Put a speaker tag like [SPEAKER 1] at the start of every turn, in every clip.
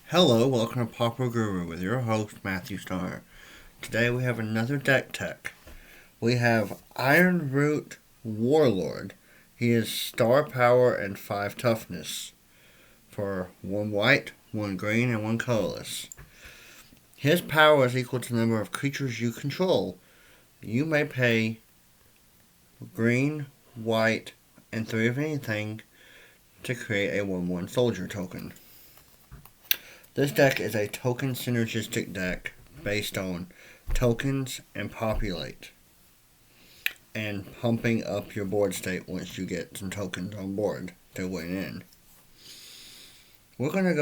[SPEAKER 1] Hello, welcome to Pauper Guru with your host Matthew Starr. Today we have another deck tech. We have Ironroot Warlord. He is star power and 5 toughness for 1 white, 1 green, and 1 colorless. His power is equal to the number of creatures you control. You may pay green, white, and 3 of anything to create a 1/1 soldier token. This deck is a token synergistic deck based on tokens and populate, and pumping up your board state once you get some tokens on board to win in. We're going to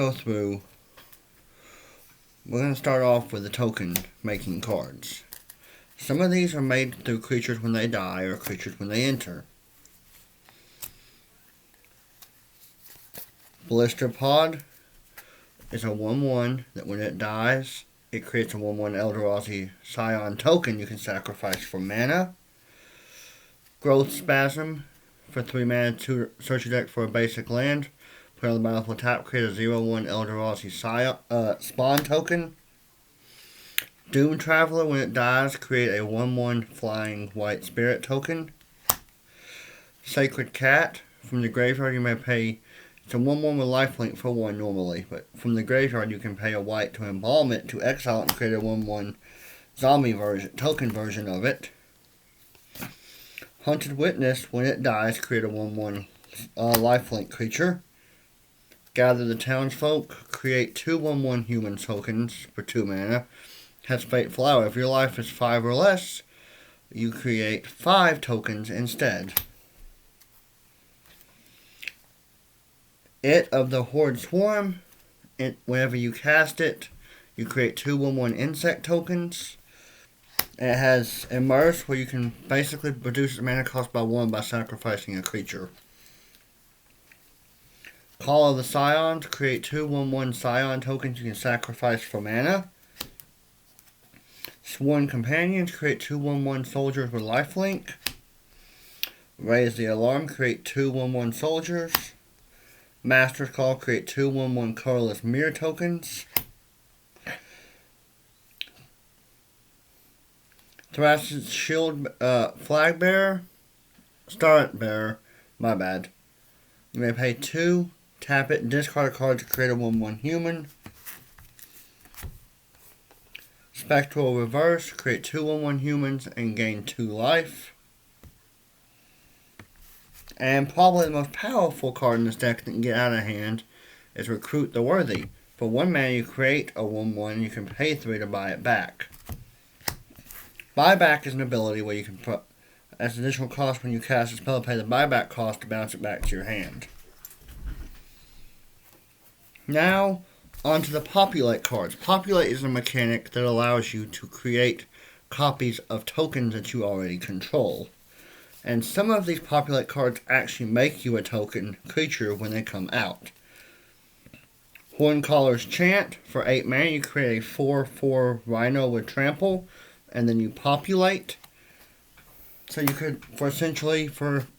[SPEAKER 1] start off with the token making cards. Some of these are made through creatures when they die or creatures when they enter. Blister Pod is a 1/1 that when it dies, it creates a 1/1 Eldrazi Scion token you can sacrifice for mana. Growth Spasm for 3 mana to search your deck for a basic land. Put on the battlefield tap, create a 0/1 Eldrazi spawn token. Doom Traveler, when it dies, create a 1/1 flying white spirit token. Sacred Cat, from the graveyard you may pay. It's a 1/1 with lifelink for 1 normally, but from the graveyard you can pay a white to embalm it, to exile it, and create a 1/1 zombie token version of it. Hunted Witness, when it dies, create a 1/1 lifelink creature. Gather the Townsfolk, create 2 1/1 human tokens for 2 mana. Has Fate Flower. If your life is 5 or less, you create 5 tokens instead. It of the Horde Swarm, whenever you cast it, you create 2 1/1 insect tokens. It has Immerse, where you can basically reduce its mana cost by 1 by sacrificing a creature. Call of the Scions, create 2 1/1 Scion tokens you can sacrifice for mana. Sworn Companions, create 2 1/1 soldiers with lifelink. Raise the Alarm, create 2 1/1 soldiers. Master's Call, create 2 1/1 colorless mirror tokens. Thrass's Shield Flag Bearer, Starret Bearer, my bad. You may pay 2, tap it, discard a card to create a 1/1 human. Spectral Reverse, create 2 1/1 humans and gain 2 life. And probably the most powerful card in this deck that can get out of hand is Recruit the Worthy. For 1 mana you create a 1/1, you can pay 3 to buy it back. Buyback is an ability where you can put, as additional cost when you cast a spell, pay the buyback cost to bounce it back to your hand. Now, onto the Populate cards. Populate is a mechanic that allows you to create copies of tokens that you already control. And some of these Populate cards actually make you a token creature when they come out. Horncaller's Chant, for 8 mana you create a 4/4 Rhino with Trample, and then you populate. So you could, for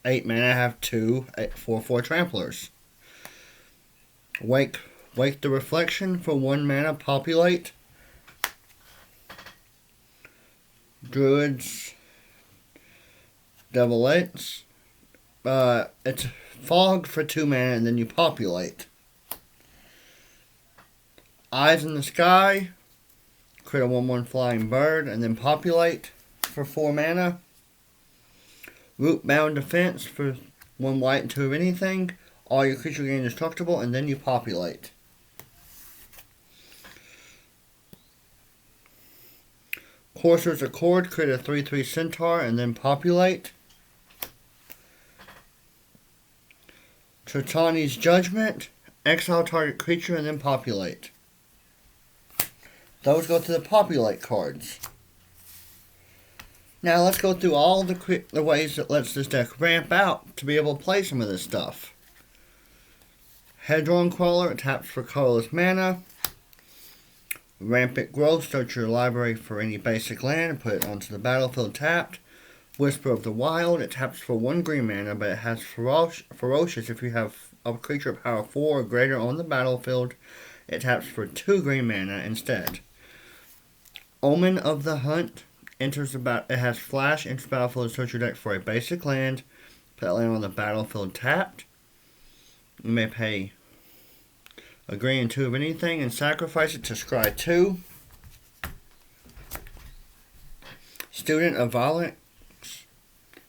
[SPEAKER 1] 8 mana, have 2 4/4 Tramplers. Wake the Reflection, for 1 mana, populate. Druid's Devilites. It's Fog for 2 mana, and then you populate. Eyes in the Sky, create a 1/1 flying bird, and then populate for 4 mana. Rootbound Defense, for 1 white and 2 of anything. All your creatures gain indestructible, and then you populate. Courser's Accord, create a 3/3 Centaur, and then populate. Tritani's Judgment, exile target creature, and then populate. Those go to the Populate cards. Now let's go through all the ways that lets this deck ramp out to be able to play some of this stuff. Hedron Crawler, it taps for colorless mana. Rampant Growth, search your library for any basic land and put it onto the battlefield tapped. Whisper of the Wild, it taps for 1 green mana, but it has Ferocious if you have a creature of power 4 or greater on the battlefield, It taps for 2 green mana instead. Omen of the Hunt enters it has flash, enters the battlefield, search your deck for a basic land. Put that land on the battlefield tapped. You may pay a green and 2 of anything and sacrifice it to scry 2. Student of Violence.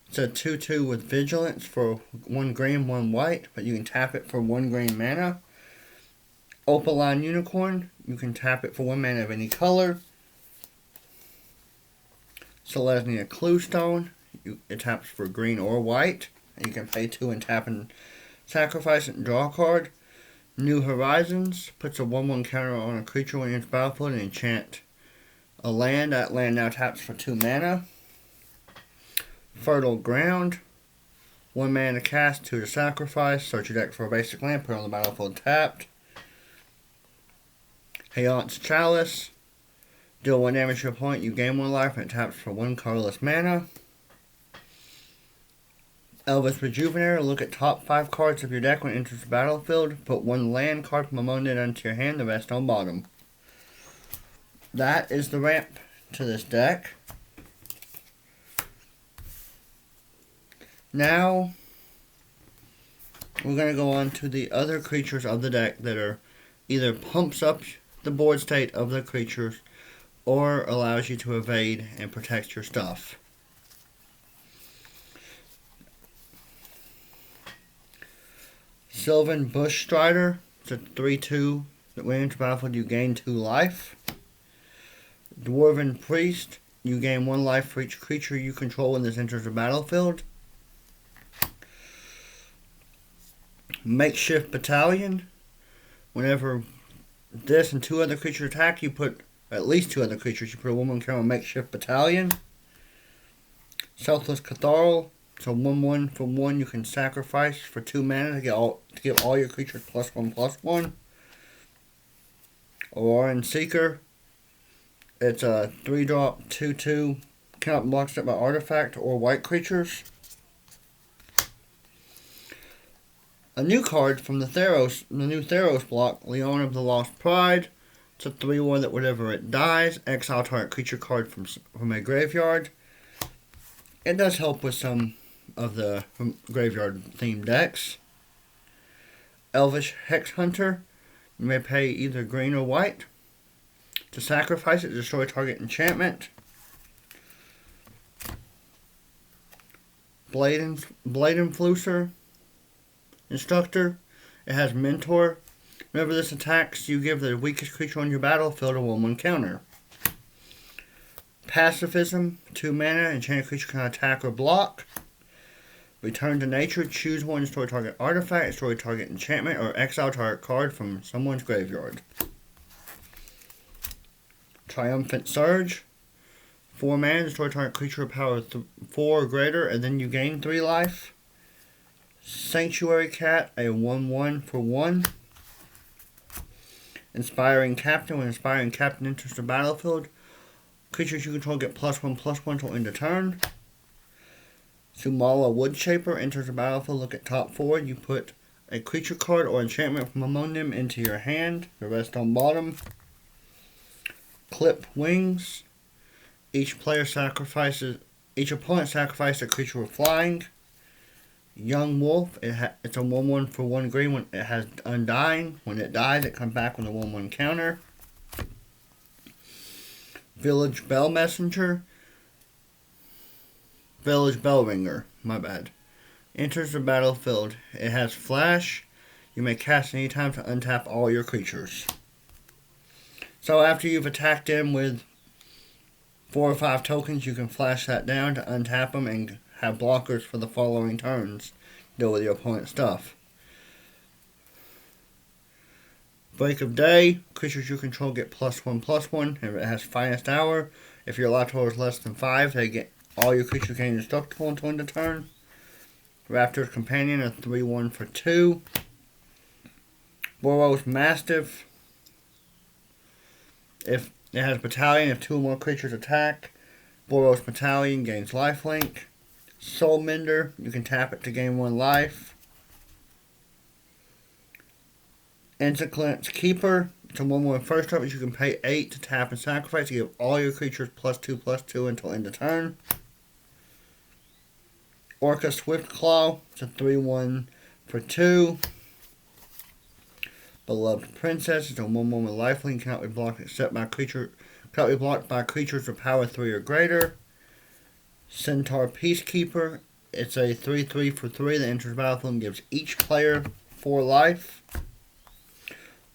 [SPEAKER 1] It's a 2/2 with Vigilance for 1 green, 1 white, but you can tap it for 1 green mana. Opaline Unicorn. You can tap it for 1 mana of any color. Selesnya Cluestone. It taps for green or white. And you can pay 2 and tap and sacrifice it and draw a card. New Horizons. Puts a 1/1 counter on a creature when it enters battlefield and enchant a land. That land now taps for 2 mana. Fertile Ground. 1 mana to cast, 2 to sacrifice. Search your deck for a basic land. Put it on the battlefield tapped. Hayat's Chalice. Deal 1 damage to your opponent. You gain 1 life and it taps for 1 colorless mana. Elvis Rejuvenator. Look at top 5 cards of your deck when it enters the battlefield. Put 1 land card from among it onto your hand, the rest on bottom. That is the ramp to this deck. Now, we're going to go on to the other creatures of the deck that are either pumps up the board state of the creatures or allows you to evade and protect your stuff. Sylvan Bush Strider. It's a 3/2 that when into battlefield you gain 2 life. Dwarven Priest. You gain 1 life for each creature you control when this enters the battlefield. Makeshift Battalion. Whenever this and 2 other creatures attack, you put at least 2 other creatures. You put a 1/1 counter on Makeshift Battalion. Selfless Cathedral. So 1/1 for 1 you can sacrifice for 2 mana to give all your creatures +1/+1. Aurora Seeker. It's a 3-drop 2/2. Cannot block set by artifact or white creatures. A new card from the new Theros block, Leon of the Lost Pride. It's a 3/1 that whenever it dies, exile target creature card from a graveyard. It does help with some of the graveyard themed decks. Elvish Hex Hunter. You may pay either green or white to sacrifice it to destroy target enchantment. Blade Influencer. Instructor. It has Mentor. Whenever this attacks, you give the weakest creature on your battlefield a 1/1 counter. Pacifism. 2 mana. Enchanted creature can attack or block. Return to nature. Choose 1. Destroy target artifact. Destroy target enchantment. Or exile target card from someone's graveyard. Triumphant Surge. 4 mana. Destroy target creature of power 4 or greater. And then you gain 3 life. Sanctuary Cat, a 1/1 for 1. Inspiring Captain. When Inspiring Captain enters the battlefield, creatures you control get +1/+1 till end of turn. Sumala Woodshaper enters the battlefield. Look at top 4. You put a creature card or enchantment from among them into your hand. The rest on bottom. Clip Wings. Each opponent sacrifices a creature with flying. Young Wolf. It's a 1/1 for 1 green. When it has Undying. When it dies, it comes back with a 1/1 counter. Village Bell Messenger. Village Bell Ringer. My bad. Enters the battlefield. It has flash. You may cast any time to untap all your creatures. So after you've attacked them with 4 or 5 tokens, you can flash that down to untap them and have blockers for the following turns. Deal with your opponent's stuff. Break of Day. Creatures you control get +1/+1. If it has Finest Hour. If your lot total is less than 5, they get all your creatures gain indestructible until end of turn. Raptor's Companion, a 3/1 for 2. Boros Mastiff. If it has Battalion, if 2 or more creatures attack, Boros Battalion gains lifelink. Soul Mender, you can tap it to gain 1 life. Encyclance Keeper, It's a 1/1 first strike, which you can pay 8 to tap and sacrifice to give all your creatures +2/+2 until end of turn. Orca Swiftclaw. It's a 3/1 for 2. Beloved Princess. It's a 1/1 with lifelink. Cannot be blocked except by creature. Cannot be blocked by creatures with power 3 or greater. Centaur Peacekeeper. It's a 3/3 for 3 that enters the battlefield and gives each player 4 life.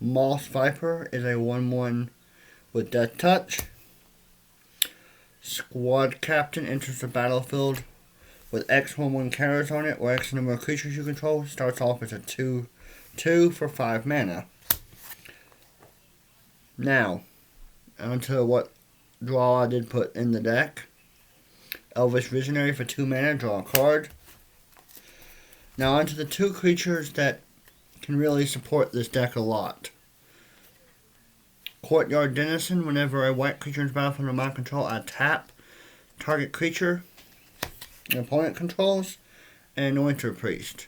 [SPEAKER 1] Moss Viper is a 1/1 with Death Touch. Squad Captain enters the battlefield with X 1/1 counters on it, or X number of creatures you control. Starts off as a 2/2 for 5 mana. Now, onto what draw I did put in the deck. Elvish Visionary for 2 mana, draw a card. Now onto the 2 creatures that can really support this deck a lot. Courtyard Denizen. Whenever a white creature is battlefield under my control, I tap target creature an opponent controls, and Anointer Priest.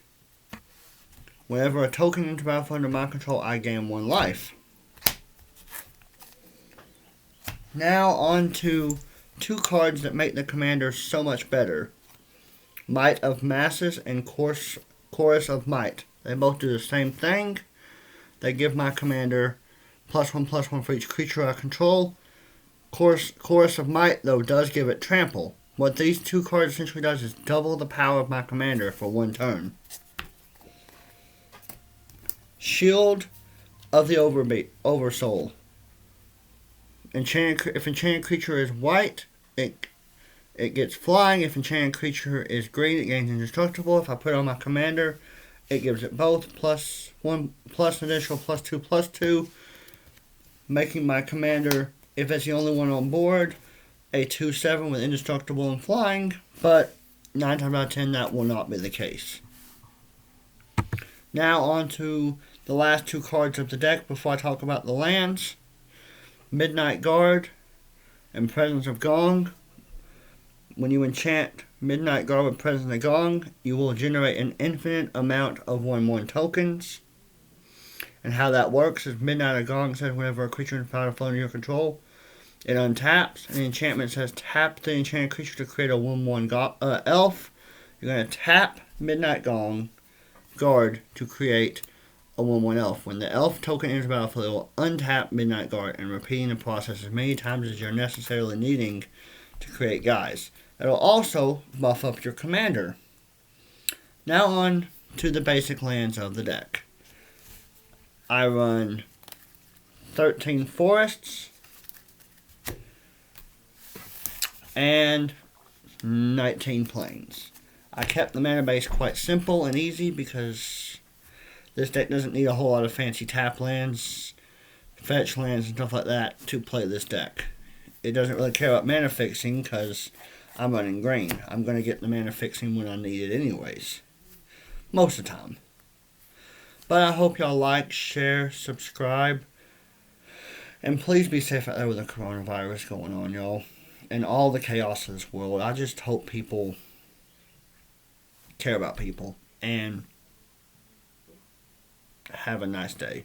[SPEAKER 1] Whenever a token enters battlefield under my control, I gain 1 life. Now on to 2 cards that make the commander so much better. Might of Masses and Chorus of Might. They both do the same thing. They give my commander +1/+1 for each creature I control. Chorus of Might, though, does give it trample. What these 2 cards essentially does is double the power of my commander for 1 turn. Shield of the Oversoul. If enchanted creature is white, it gets flying. If enchanted creature is green, it gains indestructible. If I put it on my commander, it gives it both +1 plus additional +2/+2, making my commander, if it's the only one on board, a 2/7 with indestructible and flying, but 9 times out of 10 that will not be the case. Now on to the last 2 cards of the deck before I talk about the lands. Midnight Guard and Presence of Gong. When you enchant Midnight Guard with Presence of Gong, you will generate an infinite amount of 1/1 tokens. And how that works is Midnight Gong says whenever a creature is battlefield under your control, it untaps, and the enchantment says tap the enchanted creature to create a 1/1 elf. You're going to tap Midnight Guard to create a 1/1 elf. When the elf token enters the battlefield, it will untap Midnight Guard, and repeating the process as many times as you're necessarily needing to create guys. It'll also buff up your commander. Now on to the basic lands of the deck. I run 13 forests and 19 plains. I kept the mana base quite simple and easy because this deck doesn't need a whole lot of fancy tap lands, fetch lands, and stuff like that to play this deck. It doesn't really care about mana fixing because I'm running green. I'm going to get the mana fixing when I need it anyways. Most of the time. But I hope y'all like, share, subscribe. And please be safe out there with the coronavirus going on, y'all. And all the chaos of this world. I just hope people care about people. And have a nice day.